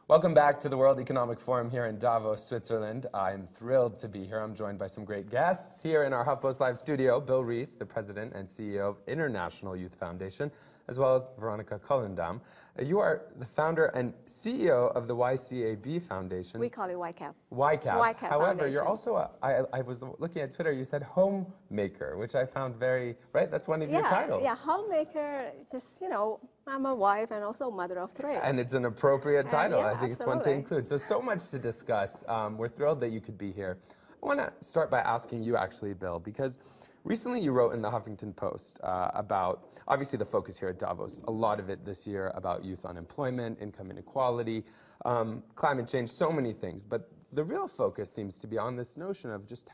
Welcome back to the World Economic Forum here in Davos, Switzerland. I'm thrilled to be here. I'm joined by some great guests here in our HuffPost Live studio. Bill Reese, the president and CEO of International Youth Foundation, as well as Veronica Colondam. You are the founder and CEO of the YCAB Foundation. We call it YCAB. YCAB. However, Foundation. You're also, I was looking at Twitter, you said homemaker, which I found very, right? That's one of your titles. Yeah, homemaker, just, you know, I'm a wife and also mother of three. And it's an appropriate title. Yeah, I think it's one to include. So much to discuss. We're thrilled that you could be here. I want to start by asking you, actually, Bill, because recently you wrote in the Huffington Post about, obviously the focus here at Davos, a lot of it this year about youth unemployment, income inequality, climate change, so many things. But the real focus seems to be on this notion of just,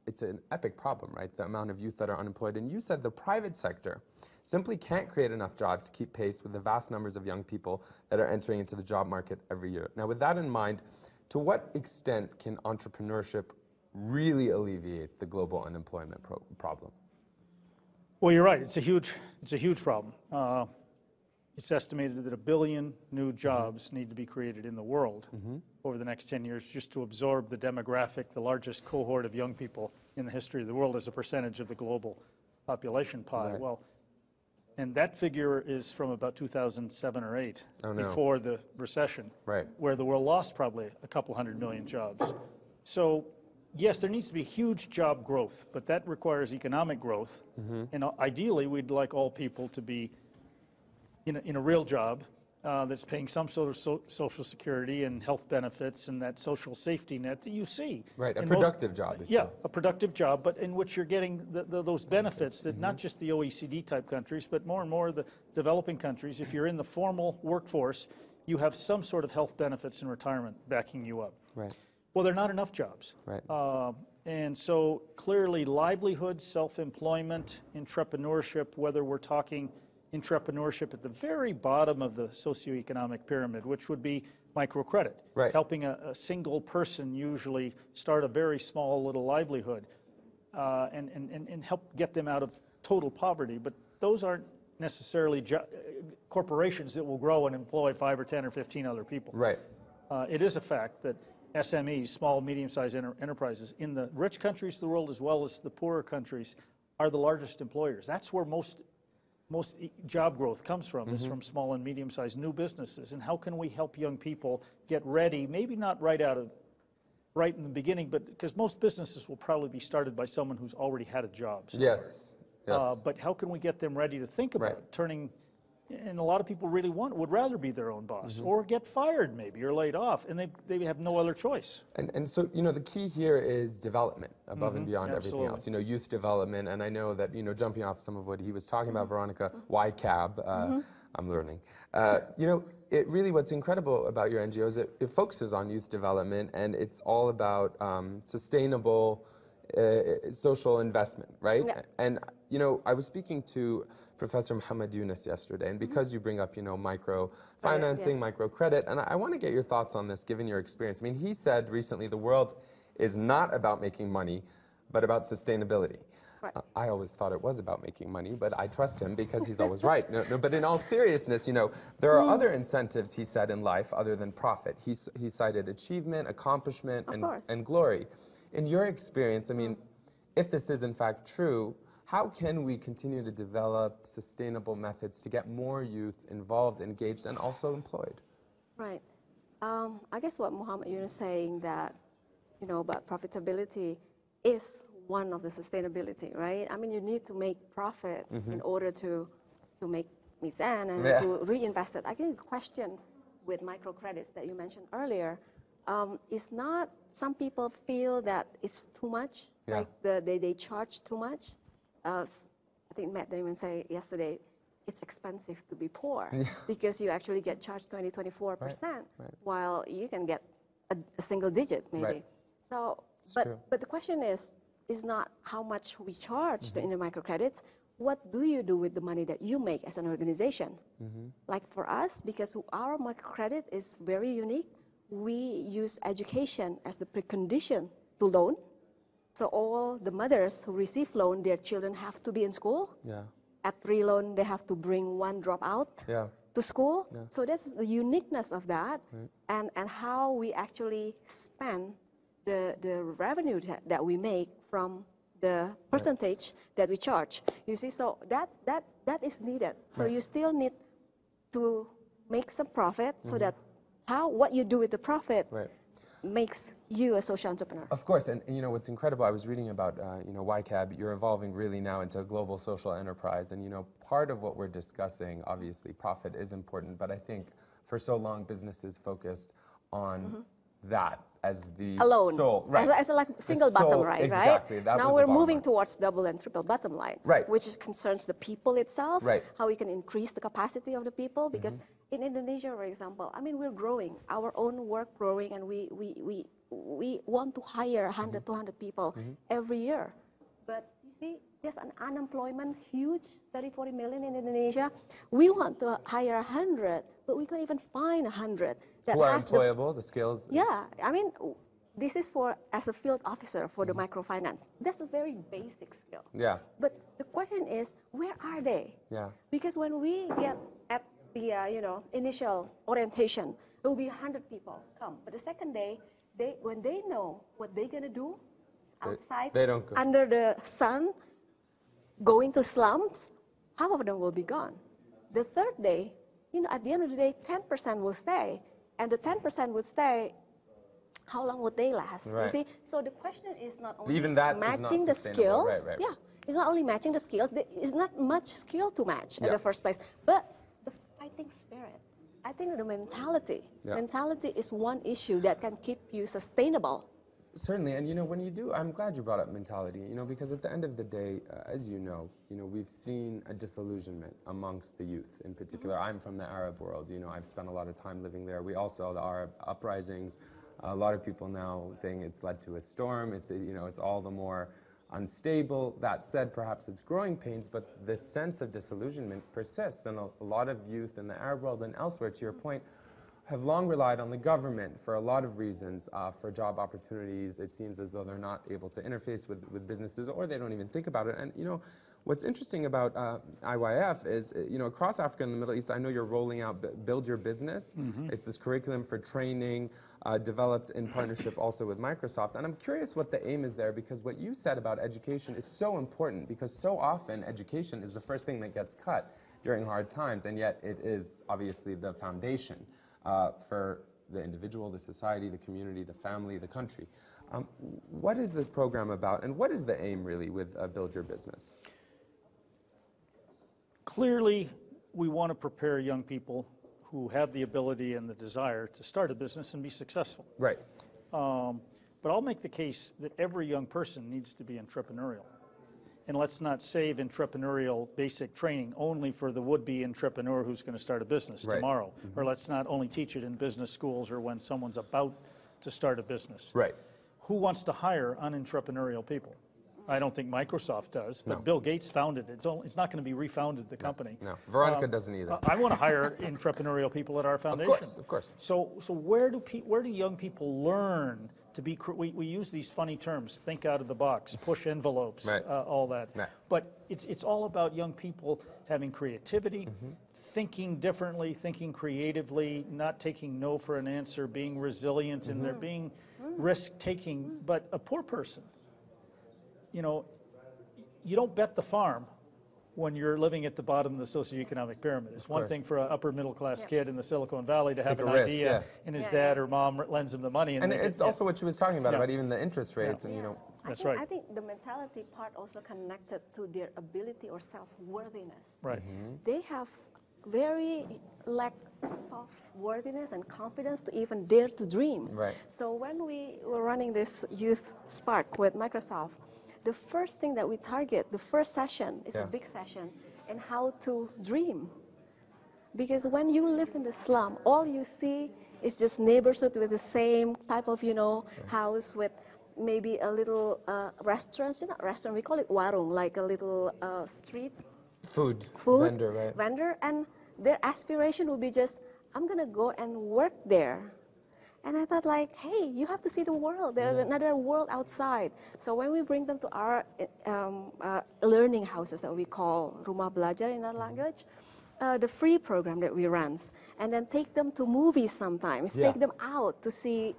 it's an epic problem, right? The amount of youth that are unemployed. And you said the private sector simply can't create enough jobs to keep pace with the vast numbers of young people that are entering into the job market every year. Now, with that in mind, to what extent can entrepreneurship really alleviate the global unemployment problem? Well, you're right. It's a huge problem. It's estimated that 1 billion new jobs need to be created in the world over the next 10 years just to absorb the demographic, the largest cohort of young people in the history of the world as a percentage of the global population pie. Right. Well, and that figure is from about 2007 or 8, before the recession, where the world lost probably a couple 100 million jobs. So yes, there needs to be huge job growth, but that requires economic growth. And ideally, we'd like all people to be in a real job that's paying some sort of social security and health benefits and that social safety net that you see. Right, a productive job. Yeah, a productive job, but in which you're getting those benefits that not just the OECD type countries, but more and more the developing countries, if you're in the formal workforce, you have some sort of health benefits and retirement backing you up. Right. Well, there are not enough jobs. Right. And so clearly livelihood, self-employment, entrepreneurship, whether we're talking entrepreneurship at the very bottom of the socioeconomic pyramid, which would be microcredit, helping a single person usually start a very small little livelihood and help get them out of total poverty. But those aren't necessarily corporations that will grow and employ 5 or 10 or 15 other people. Right. It is a fact that SMEs, small, medium-sized enterprises, in the rich countries of the world as well as the poorer countries, are the largest employers. That's where most job growth comes from, is from small and medium-sized new businesses. And how can we help young people get ready, maybe not right in the beginning, but because most businesses will probably be started by someone who's already had a job somewhere. Yes. But how can we get them ready to think about turning, and a lot of people really would rather be their own boss or get fired maybe or laid off, and they have no other choice. And so, you know, the key here is development above and beyond everything else. You know, youth development, and I know that, you know, jumping off some of what he was talking about, Veronica, YCAB, I'm learning. You know, it really, what's incredible about your NGO is it focuses on youth development, and it's all about sustainable social investment, right? Yeah. And, you know, I was speaking to Professor Muhammad Yunus yesterday, and because you bring up, you know, microfinancing, microcredit, and I want to get your thoughts on this, given your experience. I mean, he said recently the world is not about making money, but about sustainability. Right. I always thought it was about making money, but I trust him because he's always right. No, but in all seriousness, you know, there are other incentives, he said, in life other than profit. He cited achievement, accomplishment, and glory. In your experience, I mean, if this is in fact true, how can we continue to develop sustainable methods to get more youth involved, engaged, and also employed? Right. I guess what Muhammad Yunus is saying that, you know, about profitability is one of the sustainability, right? I mean, you need to make profit in order to make meets end and to reinvest it. I think the question with microcredits that you mentioned earlier is not, some people feel that it's too much, like they charge too much. I think Matt Damon said yesterday, it's expensive to be poor because you actually get charged 20–24%, while you can get a single digit maybe. So, but the question is not how much we charge in the microcredits. What do you do with the money that you make as an organization? Like for us, because our microcredit is very unique, we use education as the precondition to loan. So all the mothers who receive loan, their children have to be in school. At 3 loan, they have to bring 1 dropout. to school. So that's the uniqueness of that, and how we actually spend the revenue that we make from the percentage that we charge. You see, so that is needed. So you still need to make some profit, so that what you do with the profit makes you a social entrepreneur. Of course, and you know what's incredible, I was reading about you know, YCAB, you're evolving really now into a global social enterprise, and you know, part of what we're discussing, obviously profit is important, but I think for so long businesses focused on that as the alone, sole, as a like single bottom line, exactly, right? that now was we're the bottom moving line. towards double and triple bottom line, which concerns the people itself, how we can increase the capacity of the people, because in Indonesia, for example, I mean, we're growing, our own work growing, and we want to hire 100, 200 people every year. But you see, there's an unemployment huge, 30, 40 million in Indonesia. We want to hire 100, but we can't even find 100 that who are has employable, the skills. Yeah, I mean, this is for, as a field officer for the microfinance. That's a very basic skill. Yeah. But the question is, where are they? Yeah. Because when we get at the you know, initial orientation, there will be 100 people come. But the second day, when they know what they're gonna do outside, they don't go. under the sun, going to slums, half of them will be gone. The third day, you know, at the end of the day, 10% will stay, and the 10% would stay. How long would they last? You see, so the question is not only even that matching the skills. Yeah, it's not only matching the skills. There is not much skill to match in the first place, but the fighting spirit. I think the mentality. Mentality is one issue that can keep you sustainable. Certainly, and you know, when you do, I'm glad you brought up mentality, you know, because at the end of the day, as you know, we've seen a disillusionment amongst the youth in particular. I'm from the Arab world, you know, I've spent a lot of time living there. We all saw the Arab uprisings. A lot of people now saying it's led to a storm, it's, you know, it's all the more unstable. That said, perhaps it's growing pains, but this sense of disillusionment persists, and a lot of youth in the Arab world and elsewhere, to your point, have long relied on the government for a lot of reasons, for job opportunities. It seems as though they're not able to interface with businesses, or they don't even think about it. And you know, what's interesting about IYF is, you know, across Africa and the Middle East, I know you're rolling out Build Your Business. It's this curriculum for training, developed in partnership also with Microsoft. And I'm curious what the aim is there, because what you said about education is so important, because so often education is the first thing that gets cut during hard times, and yet it is obviously the foundation for the individual, the society, the community, the family, the country. What is this program about, and what is the aim really with Build Your Business? Clearly, we want to prepare young people who have the ability and the desire to start a business and be successful. Right. But I'll make the case that every young person needs to be entrepreneurial. And let's not save entrepreneurial basic training only for the would-be entrepreneur who's going to start a business tomorrow. Or let's not only teach it in business schools or when someone's about to start a business. Right. Who wants to hire unentrepreneurial people? I don't think Microsoft does, but Bill Gates founded it. It's not going to be refounded, the company. No, Veronica doesn't either. I want to hire entrepreneurial people at our foundation. Of course. So where do young people learn to be? We use these funny terms: think out of the box, push envelopes, all that. But it's all about young people having creativity, thinking differently, thinking creatively, not taking no for an answer, being resilient, and they're being risk-taking. But a poor person, you know, you don't bet the farm when you're living at the bottom of the socioeconomic pyramid. It's one thing for an upper middle class kid in the Silicon Valley to have an idea and his dad or mom lends him the money. And it's also what she was talking about even the interest rates and, you know. That's right. I think the mentality part also connected to their ability or self-worthiness. Right. They have very lack self-worthiness and confidence to even dare to dream. Right. So when we were running this Youth Spark with Microsoft, the first thing that we target, the first session is a big session, and how to dream. Because when you live in the slum, all you see is just neighborhood with the same type of, you know, house with maybe a little restaurant, we call it warung, like a little street food vendor, right? Vendor, and their aspiration would be just, I'm gonna go and work there. And I thought, like, hey, you have to see the world. There's another world outside. So when we bring them to our learning houses that we call rumah belajar in our language, the free program that we run, and then take them to movies sometimes, Yeah. take them out to see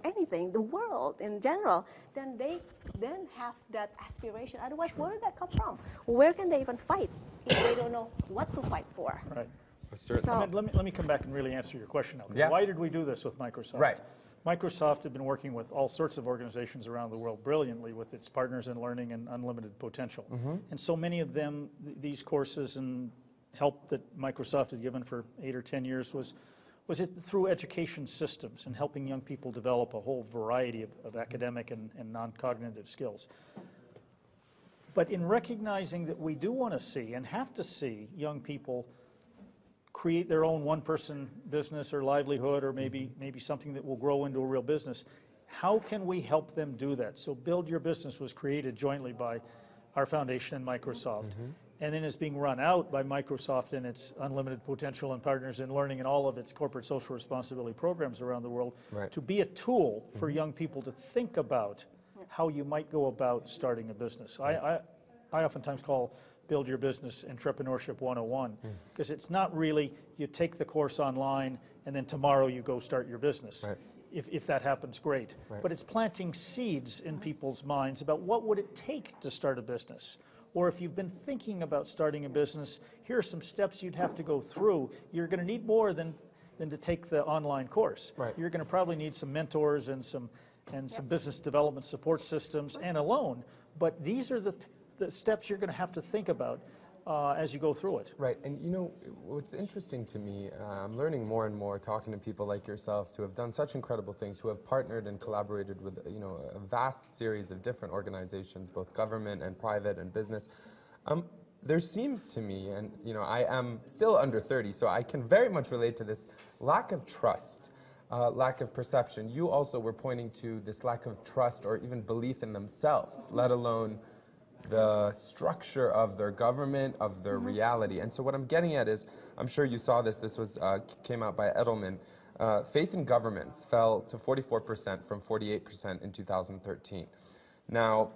anything, the world in general, then they then have that aspiration. Otherwise, where did that come from? Where can they even fight if they don't know what to fight for? Right. So, I mean, let me come back and really answer your question now. 'Cause Yeah. why did we do this with Microsoft? Right. Microsoft had been working with all sorts of organizations around the world brilliantly with its Partners in Learning and Unlimited Potential. And so many of them, these courses and help that Microsoft had given for 8 or 10 years was it through education systems and helping young people develop a whole variety of academic and non-cognitive skills. But in recognizing that we do want to see and have to see young people create their own one-person business or livelihood, or maybe something that will grow into a real business, how can we help them do that? So Build Your Business was created jointly by our foundation and Microsoft, and then is being run out by Microsoft and its Unlimited Potential and Partners in Learning and all of its corporate social responsibility programs around the world, Right. to be a tool for young people to think about how you might go about starting a business. I oftentimes call Build Your Business Entrepreneurship 101, because it's not really you take the course online and then tomorrow you go start your business. Right. If that happens, great. Right. But it's planting seeds in people's minds about what would it take to start a business. Or if you've been thinking about starting a business, here are some steps you'd have to go through. You're going to need more than to take the online course. Right. You're going to probably need some mentors and some business development support systems and a loan. But these are the steps you're going to have to think about as you go through it. Right, and you know, what's interesting to me, I'm learning more and more talking to people like yourselves who have done such incredible things, who have partnered and collaborated with, you know, a vast series of different organizations, both government and private and business. There seems to me, and you know, I am still under 30, so I can very much relate to this lack of trust, lack of perception. You also were pointing to this lack of trust or even belief in themselves, let alone the structure of their government, of their reality. And so what I'm getting at is, I'm sure you saw this was came out by Edelman, faith in governments fell to 44% from 48% in 2013. Now,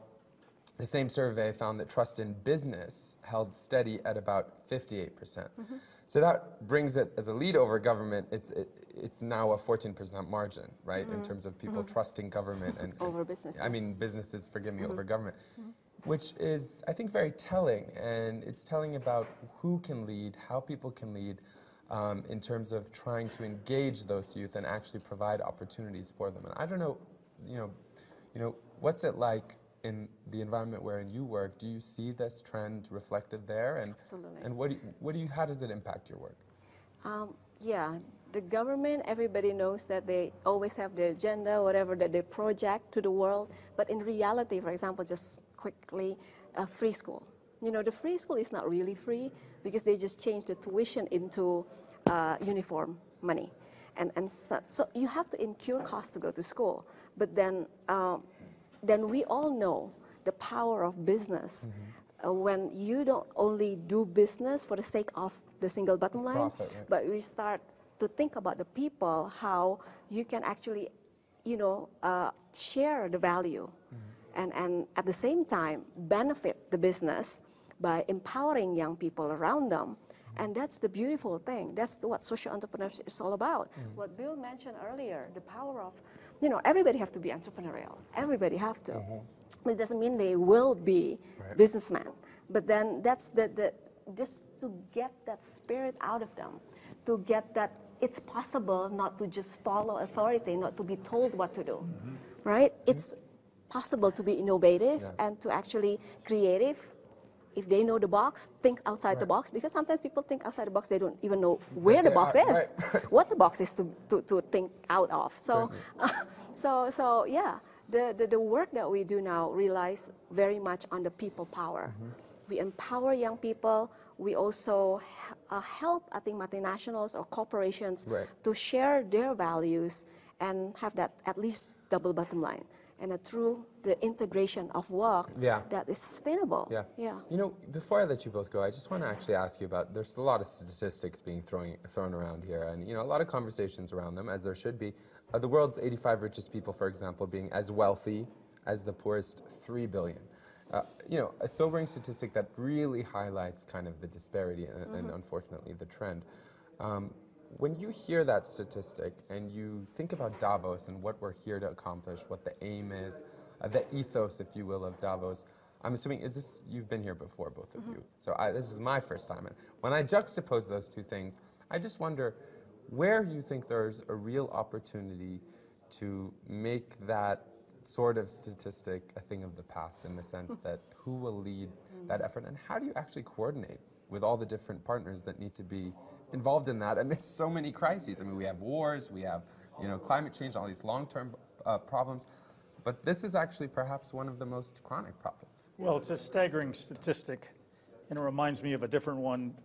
the same survey found that trust in business held steady at about 58%. So that brings it as a lead over government. It's now a 14% margin, right, in terms of people trusting government and over business. I mean, businesses, forgive me, over government. Which is, I think, very telling, and it's telling about who can lead, how people can lead, in terms of trying to engage those youth and actually provide opportunities for them. And I don't know, you know, what's it like in the environment wherein you work? Do you see this trend reflected there? And, Absolutely. And how does it impact your work? Yeah, the government, everybody knows that they always have their agenda, whatever that they project to the world. But in reality, for example, just quickly, free school. You know, the free school is not really free because they just changed the tuition into uniform money. And so you have to incur costs to go to school. But then we all know the power of business. When you don't only do business for the sake of the single bottom line, Profit, right. but we start to think about the people, how you can actually, you know, share the value and at the same time benefit the business by empowering young people around them. And that's the beautiful thing. That's what social entrepreneurship is all about. What Bill mentioned earlier, the power of, you know, everybody have to be entrepreneurial. Everybody have to. It doesn't mean they will be businessmen. But then that's the just to get that spirit out of them, to get that it's possible not to just follow authority, not to be told what to do, right? It's possible to be innovative and to actually creative. If they know the box, think outside the box, because sometimes people think outside the box, they don't even know where the box is, what the box is to think out of. So, so yeah, the work that we do now relies very much on the people power. We empower young people. We also help, I think, multinationals or corporations to share their values and have that at least double bottom line. And through the integration of work that is sustainable. You know, before I let you both go, I just want to actually ask you about, there's a lot of statistics being thrown around here, and you know, a lot of conversations around them, as there should be. The world's 85 richest people, for example, being as wealthy as the poorest 3 billion. A sobering statistic that really highlights kind of the disparity and unfortunately the trend. When you hear that statistic and you think about Davos and what we're here to accomplish, what the aim is, the ethos, if you will, of Davos, I'm assuming, you've been here before, both of you, so this is my first time. And when I juxtapose those two things, I just wonder where you think there's a real opportunity to make that sort of statistic a thing of the past, in the sense that who will lead that effort, and how do you actually coordinate with all the different partners that need to be involved in that amidst so many crises? I mean, we have wars, we have climate change, all these long-term problems, but this is actually perhaps one of the most chronic problems. Well, it's a staggering statistic, and it reminds me of a different one.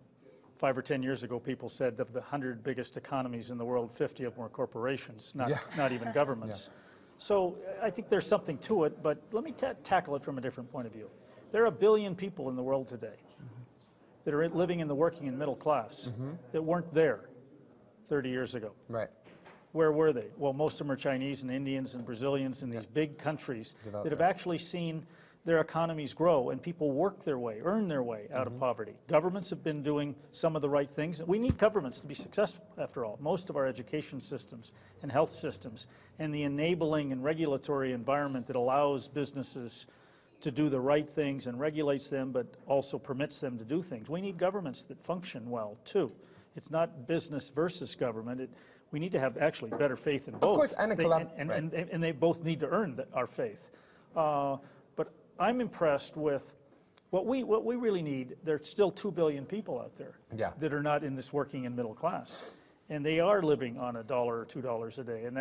5 or 10 years ago, people said of the 100 biggest economies in the world, 50 of them were corporations, not even governments. Yeah. So I think there's something to it, but let me tackle it from a different point of view. There are 1 billion people in the world today that are living in the working and middle class that weren't there 30 years ago. Right. Where were they? Well, most of them are Chinese and Indians and Brazilians in these big countries that have actually seen their economies grow, and people work their way, earn their way out of poverty. Governments have been doing some of the right things. We need governments to be successful, after all. Most of our education systems and health systems and the enabling and regulatory environment that allows businesses to do the right things and regulates them, but also permits them to do things. We need governments that function well, too. It's not business versus government. We need to have actually better faith in both. Of course, and they both need to earn our faith. But I'm impressed with what we really need. There's still 2 billion people out there that are not in this working and middle class, and they are living on $1 or $2 a day. And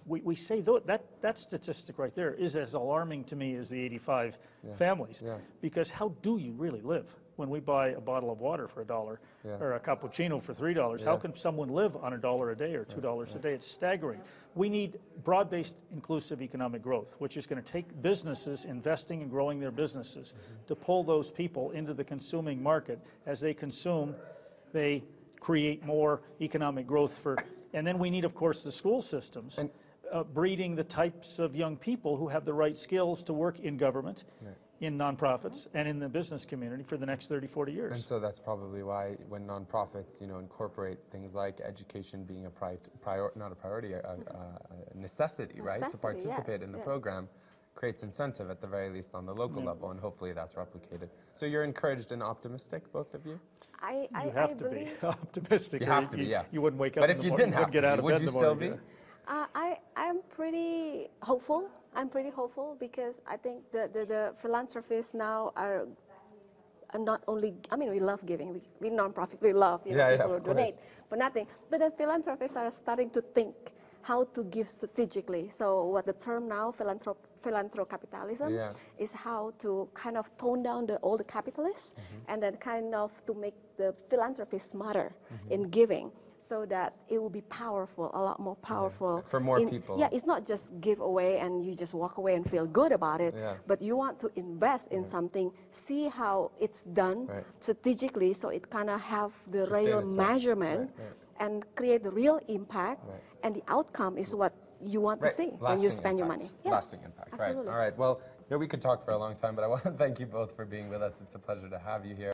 we say that statistic right there is as alarming to me as the 85 families, because how do you really live? When we buy a bottle of water for $1 or a cappuccino for $3, how can someone live on $1 a day or $2 a day? It's staggering. We need broad-based inclusive economic growth, which is going to take businesses investing and growing their businesses to pull those people into the consuming market. As they consume, they create more economic growth and then we need, of course, the school systems breeding the types of young people who have the right skills to work in government, in nonprofits, and in the business community for the next 30, 40 years. And so that's probably why when nonprofits, incorporate things like education being not a priority, a necessity, right, to participate in the program, creates incentive at the very least on the local level, and hopefully that's replicated. So you're encouraged and optimistic, both of you? You have to be optimistic. You have to be, You wouldn't wake up in the morning. But if you didn't have to be, would you still be? I'm pretty hopeful. I'm pretty hopeful because I think the philanthropists now are not only, we love giving. We non-profit, we love, people donate for nothing. But the philanthropists are starting to think how to give strategically. So what the term now, philanthrocapitalism, is how to kind of tone down all the capitalists and then kind of to make the philanthropist smarter in giving, so that it will be powerful, a lot more powerful. For more people. Yeah, it's not just give away and you just walk away and feel good about it, but you want to invest in something, see how it's done strategically, so it kind of have the real measurement and create the real impact, and the outcome is what you want to see when you spend your money. Lasting impact, absolutely. All right, well, we could talk for a long time, but I want to thank you both for being with us. It's a pleasure to have you here.